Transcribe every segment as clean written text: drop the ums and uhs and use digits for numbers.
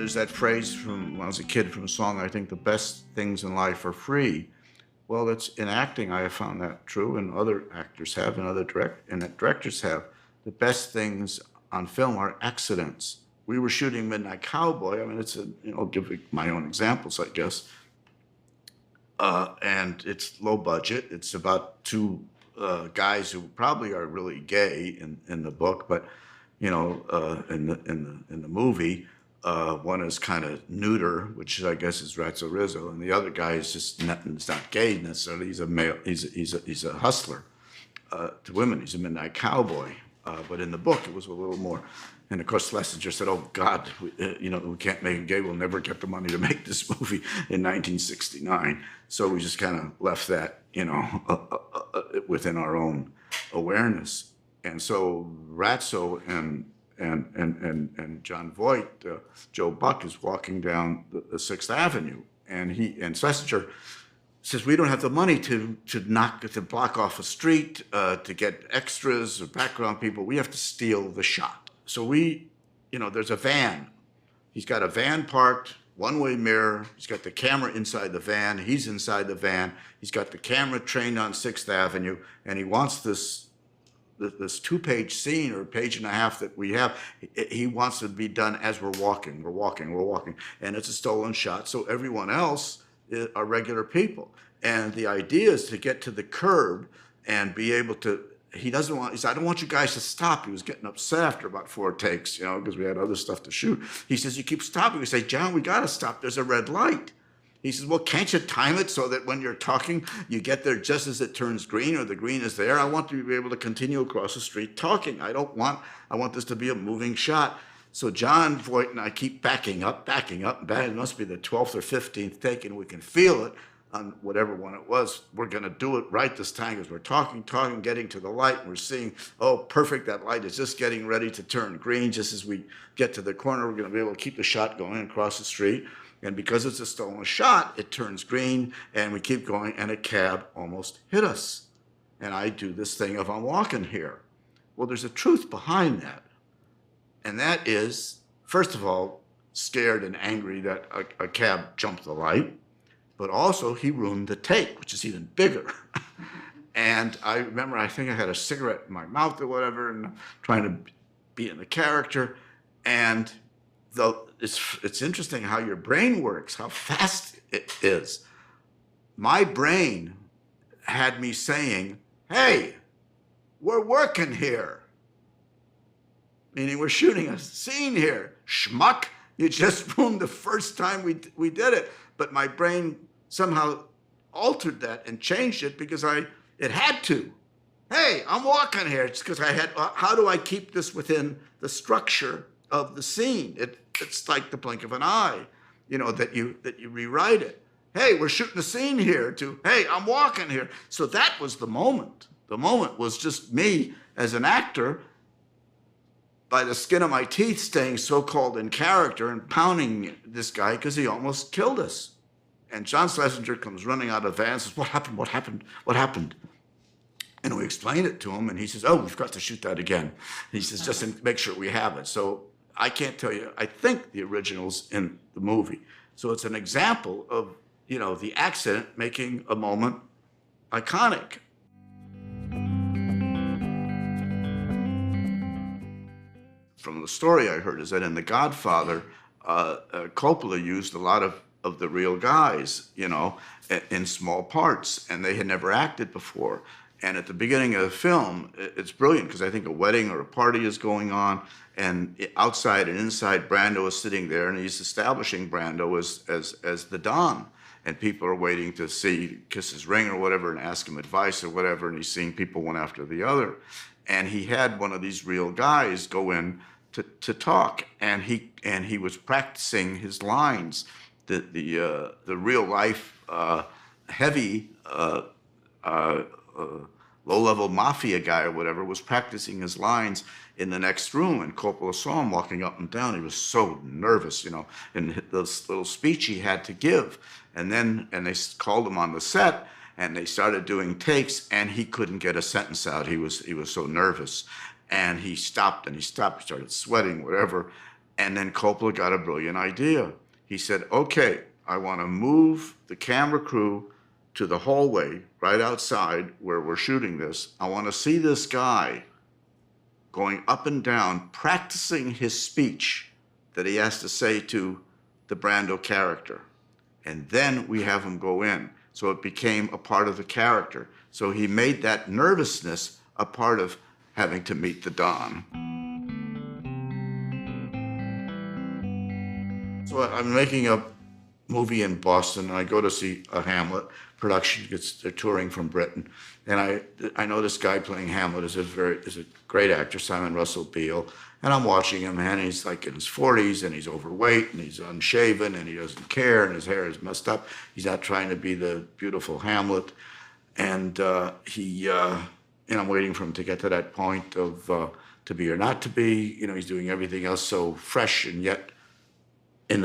There's that phrase from when I was a kid from a song, I think the best things in life are free. Well, that's in acting, I have found that true, and other actors have, and directors have. The best things on film are accidents. We were shooting Midnight Cowboy. I mean, I'll give my own examples, I guess. And it's low budget. It's about two guys who probably are really gay in the book, but in the movie, one is kind of neuter, which I guess is Ratso Rizzo, and the other guy is just not gay necessarily. He's a male. He's a hustler to women. He's a Midnight Cowboy. But in the book, it was a little more. And of course, Schlesinger said, "Oh God, we can't make him gay. We'll never get the money to make this movie in 1969." So we just kind of left that, within our own awareness. And so Ratso and Jon Voight, Joe Buck, is walking down the 6th Avenue, and Schlesinger says, we don't have the money to block off a street, to get extras or background people. We have to steal the shot. So there's a van. He's got a van parked, one-way mirror. He's got the camera inside the van. He's inside the van. He's got the camera trained on 6th Avenue, and he wants this 2-page scene or a page and a half that we have. He wants to be done as we're walking, and it's a stolen shot. So everyone else are regular people. And the idea is to get to the curb and be able to, he said, I don't want you guys to stop. He was getting upset after about 4 takes, because we had other stuff to shoot. He says, you keep stopping. We say, John, we got to stop. There's a red light. He says, well, can't you time it so that when you're talking, you get there just as it turns green or the green is there? I want to be able to continue across the street talking. I want this to be a moving shot. So Jon Voight and I keep backing up. It must be the 12th or 15th take, and we can feel it on whatever one it was. We're going to do it right this time because we're talking, getting to the light, and we're seeing, oh, perfect, that light is just getting ready to turn green. Just as we get to the corner, we're going to be able to keep the shot going across the street. And because it's a stolen shot, it turns green, and we keep going, and a cab almost hit us. And I do this thing of, I'm walking here. Well, there's a truth behind that. And that is, first of all, scared and angry that a cab jumped the light, but also he ruined the take, which is even bigger. And I remember, I think I had a cigarette in my mouth or whatever, and trying to be in the character. And it's interesting how your brain works, how fast it is. My brain had me saying, hey, we're working here. Meaning we're shooting a scene here. Schmuck, you just ruined the first time we did it. But my brain somehow altered that and changed it because it had to. Hey, I'm walking here. It's because I had, how do I keep this within the structure of the scene? It's like the blink of an eye, that you rewrite it. Hey, we're shooting a scene here to, hey, I'm walking here. So that was the moment. The moment was just me as an actor by the skin of my teeth staying so-called in character and pounding this guy because he almost killed us. And John Schlesinger comes running out of the van and says, what happened? And we explain it to him, and he says, oh, we've got to shoot that again. He says, just to make sure we have it. So I can't tell you, I think the original's in the movie. So it's an example of, the accident making a moment iconic. From the story I heard is that in The Godfather, Coppola used a lot of the real guys, in small parts, and they had never acted before. And at the beginning of the film, it's brilliant because I think a wedding or a party is going on, and outside and inside, Brando is sitting there, and he's establishing Brando as the Don. And people are waiting to kiss his ring or whatever and ask him advice or whatever, and he's seeing people one after the other. And he had one of these real guys go in to talk, and he was practicing his lines. The real life heavy low-level mafia guy or whatever was practicing his lines in the next room, and Coppola saw him walking up and down. He was so nervous, in this little speech he had to give. And they called him on the set, and they started doing takes, and he couldn't get a sentence out. He was so nervous. And he stopped, he started sweating, whatever. And then Coppola got a brilliant idea. He said, okay, I want to move the camera crew to the hallway right outside where we're shooting this. I want to see this guy going up and down, practicing his speech that he has to say to the Brando character. And then we have him go in. So it became a part of the character. So he made that nervousness a part of having to meet the Don. So I'm making a movie in Boston, and I go to see a Hamlet production. They're touring from Britain, and I know this guy playing Hamlet is a great actor, Simon Russell Beale, and I'm watching him, and he's like in his 40s, and he's overweight, and he's unshaven, and he doesn't care, and his hair is messed up. He's not trying to be the beautiful Hamlet, and I'm waiting for him to get to that point of to be or not to be. You know, he's doing everything else so fresh, and yet he's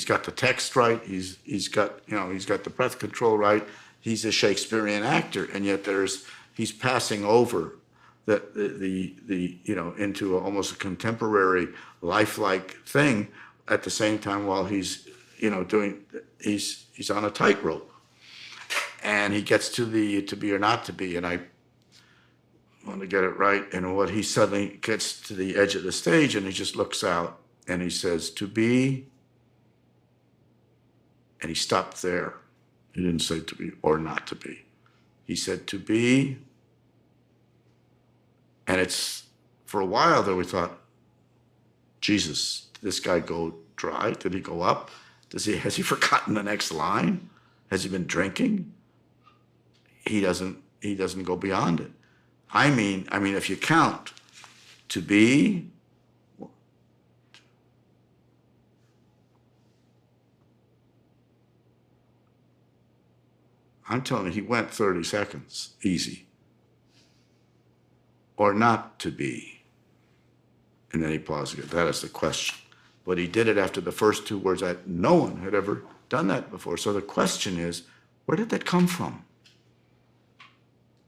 got the text right. He's got the breath control right. He's a Shakespearean actor, and yet he's passing over into almost a contemporary lifelike thing at the same time while he's on a tightrope, and he gets to the to be or not to be, and I want to get it right. And what he suddenly gets to the edge of the stage, and he just looks out. And he says, to be, and he stopped there. He didn't say to be or not to be. He said to be, and it's, for a while there we thought, Jesus, did this guy go dry? Did he go up? Has he forgotten the next line? Has he been drinking? He doesn't go beyond it. I mean, if you count, to be, I'm telling you, he went 30 seconds, easy. Or not to be. And then he paused again. That is the question. But he did it after the first two words. No one had ever done that before. So the question is, where did that come from?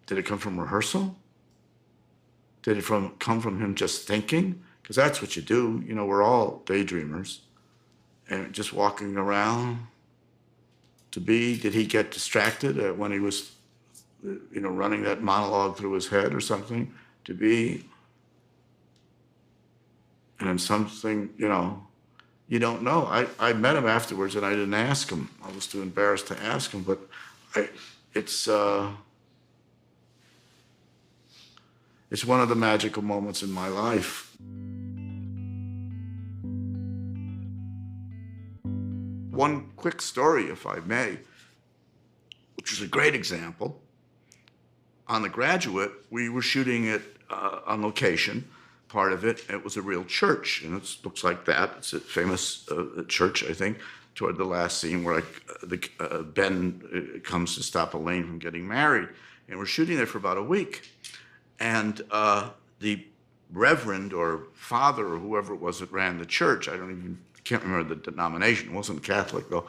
Did it come from rehearsal? Did it come from him just thinking? Because that's what you do. You know, we're all daydreamers. And just walking around. To be, did he get distracted when he was, running that monologue through his head or something? To be, and then something, you don't know. I met him afterwards and I didn't ask him. I was too embarrassed to ask him, but it's one of the magical moments in my life. One quick story, if I may, which is a great example. On The Graduate, we were shooting it on location. Part of it was a real church, and it looks like that. It's a famous church, I think, toward the last scene where Ben comes to stop Elaine from getting married. And we're shooting there for about a week. And the reverend or father or whoever it was that ran the church, can't remember the denomination, it wasn't Catholic though,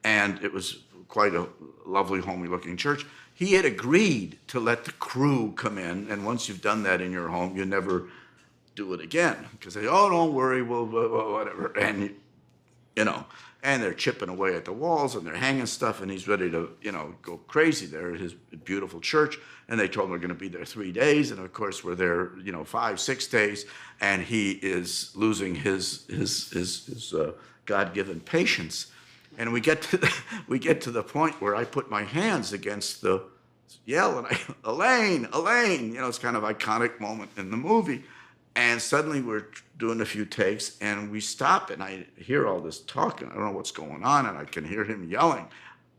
and it was quite a lovely, homely looking church. He had agreed to let the crew come in, and once you've done that in your home, you never do it again, because they, oh, don't worry, well, whatever, and and they're chipping away at the walls, and they're hanging stuff, and he's ready to, go crazy there at his beautiful church, and they told him we're going to be there 3 days, and of course we're there, 5, 6 days, and he is losing his God-given patience, and we get to the point where I put my hands against the yell, and Elaine, it's kind of iconic moment in the movie. And suddenly we're doing a few takes, and we stop, and I hear all this talking. I don't know what's going on, and I can hear him yelling,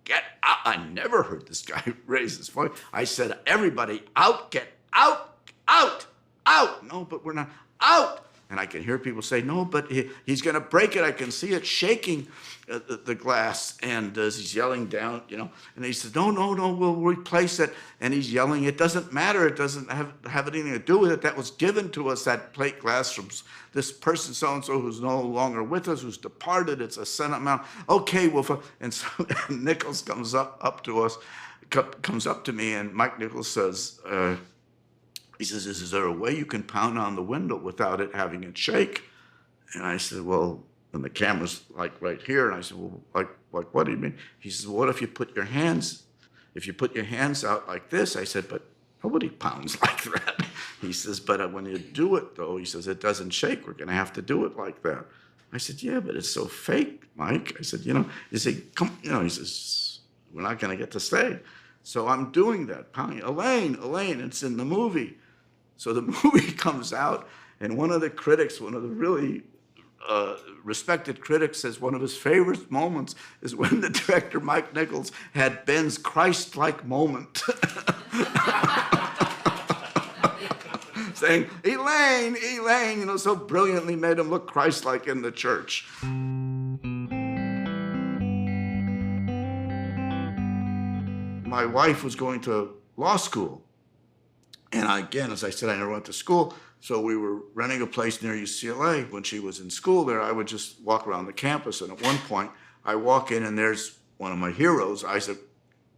"Get out!" I never heard this guy raise his voice. I said, "Everybody out, get out, out, out." No, but we're not out. And I can hear people say, "No, but he's going to break it." I can see it shaking the glass, and he's yelling down, And he says, no, we'll replace it. And he's yelling, "It doesn't matter. It doesn't have anything to do with it. That was given to us, that plate glass, from this person so-and-so who's no longer with us, who's departed. It's a sentiment. Okay, well," and so Nichols comes up to me, and Mike Nichols says, He says, is there a way you can pound on the window without it having it shake? And I said, well, and the camera's like right here. And I said, well, like what do you mean? He says, well, what if you put your hands out like this? I said, but nobody pounds like that. He says, but when you do it though, he says, it doesn't shake. We're going to have to do it like that. I said, yeah, but it's so fake, Mike. I said, he said, come, he says, we're not going to get to stay. So I'm doing that, pounding. Elaine, it's in the movie. So the movie comes out, and one of the really respected critics, says one of his favorite moments is when the director, Mike Nichols, had Ben's Christ-like moment. Saying, Elaine, so brilliantly made him look Christ-like in the church. My wife was going to law school. And again, as I said, I never went to school. So we were renting a place near UCLA. When she was in school there, I would just walk around the campus. And at one point, I walk in and there's one of my heroes, Isaac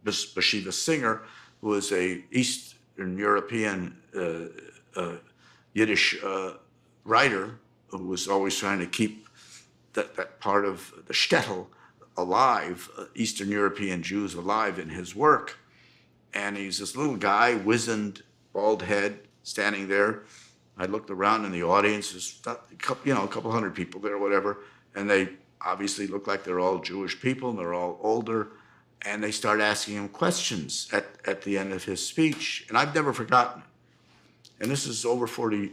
Bashevis Singer, who is a Eastern European Yiddish writer who was always trying to keep that part of the shtetl alive, Eastern European Jews alive in his work. And he's this little guy, wizened, bald head, standing there. I looked around in the audience, there's a couple hundred people there, whatever, and they obviously look like they're all Jewish people, and they're all older, and they start asking him questions at the end of his speech, and I've never forgotten it. And this is over 40,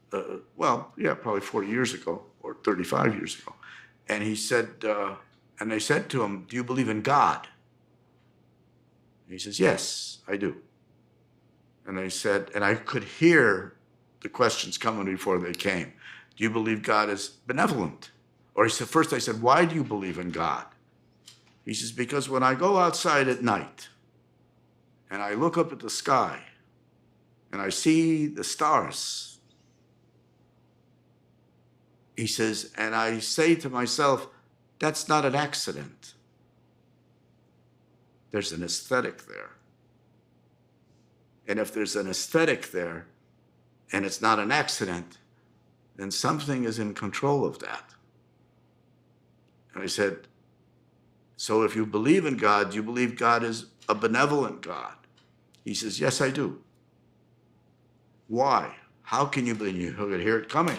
probably 40 years ago, or 35 years ago. And he said, and they said to him, do you believe in God? And he says, yes, I do. And they said, and I could hear the questions coming before they came. Do you believe God is benevolent? Or he said, first I said, why do you believe in God? He says, because when I go outside at night and I look up at the sky and I see the stars, he says, and I say to myself, that's not an accident. There's an aesthetic there. And if there's an aesthetic there and it's not an accident, then something is in control of that. And I said, so if you believe in God, do you believe God is a benevolent God? He says, yes, I do. Why? How can you believe? You could hear it coming.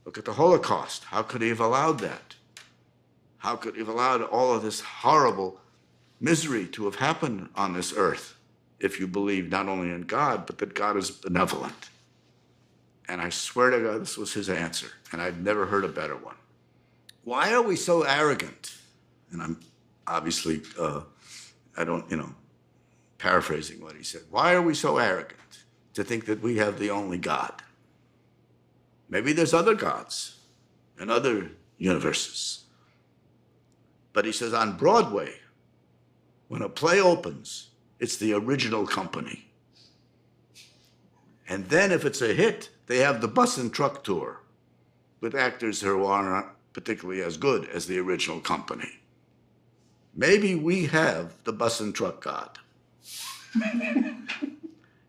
Look at the Holocaust. How could he have allowed that? How could he have allowed all of this horrible misery to have happened on this earth if you believe not only in God, but that God is benevolent? And I swear to God, this was his answer, and I've never heard a better one. Why are we so arrogant? And I'm obviously, paraphrasing what he said. Why are we so arrogant to think that we have the only God? Maybe there's other gods and other universes. But he says on Broadway, when a play opens, it's the original company. And then if it's a hit, they have the bus and truck tour with actors who are not particularly as good as the original company. Maybe we have the bus and truck God.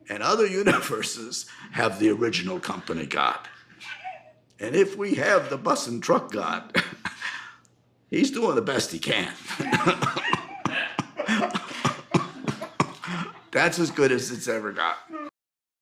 And other universes have the original company God. And if we have the bus and truck God, he's doing the best he can. That's as good as it's ever got.